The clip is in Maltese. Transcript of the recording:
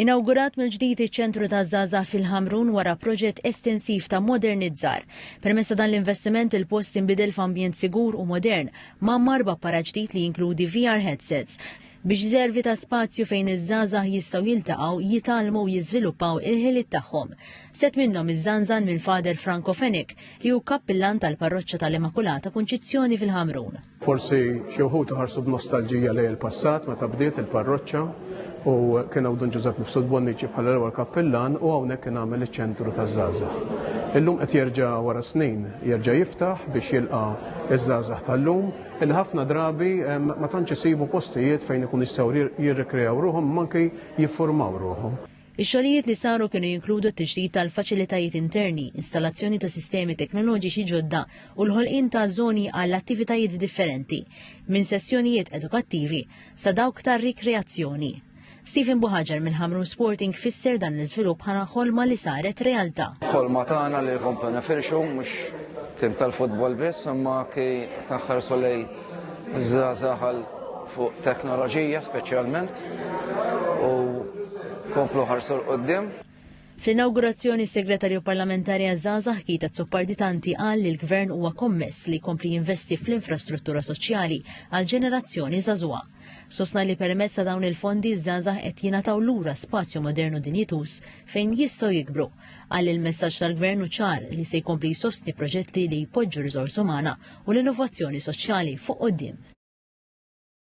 Inawgurat mill-ġdid iċ-ċentru taż-żgħażagħ fil-Ħamrun wara proġett estensiv ta' modernizzar. Permezz ta' dan l-investiment il-post inbidel f'ambjent sigur u modern m'ammar b'apparat ġdid li jinkludi VR headsets biex jservi ta' spazju fejn iż-żgħażagħ jistgħu jiltaqgħu, jitalmu u jiżviluppaw il-ħiliet tagħhom. Set minnhom iż-żanżan minn Fader Franco Fenik li hu kappillan tal-Parroċċa tal-Immakulata Kunċizzjoni fil-Ħamrun. Forsi xi wħud ħarsu b'nostalġija lejn il-passat meta bdiet il-parroċċa u kien hawn Don Giuseppe Bonnici bħala l-ewwel kappellan u hawnhekk kien għamel iċ-ċentru taż-żgħażagħ. Illum qed jerġa' wara snin jerġa' jiftaħ biex jilqa' iż-żgħażagħ tal-lum illi ħafna drabi ma tantx isibu postijiet fejn ikun jistgħu jirrikreaw ruhom manki jiffurmaw ruhom. Ix-xogħlijiet li saru kienu jinkludu t-tixrid tal-faċilitajiet interni, installazzjoni ta' sistemi teknoloġiċi ġodda u l-ħolqien ta' żoni għall attivitajiet differenti, minn sessjonijiet edukattivi sa dawk ta' rikreazzjoni. Stephen Buħaġar minn Ħamrun Sporting fisser dan l-iżvilupp bħala ħolma li saret realtà. Ħolma tagħna li jkomplu nefirxu mhux tim tal-futbol biss, imma ki taħħarsu lej żgħażagħ fuq teknoloġija speċjalment u komplu ħarsu l-qoddim. Fl-inaugurazzjoni s-Segretarju Parlamentari għaż-żgħażagħ Kita Zupparditanti qal li l-Gvern huwa kommess li jkompli jinvesti fl-infrastruttura soċjali għal ġenerazzjoni żagħżugħa. Sostna li permezz ta' dawn il-fondi żgħażagħ qed jingħataw lura spazju modernu dinjitus fejn jistgħu jikbru. Għal il-messaġġ tal-Gvern ċar li se jkompli jsostni proġetti li jpoġġu riżors umana u l-innovazzjoni soċjali fuq quddiem.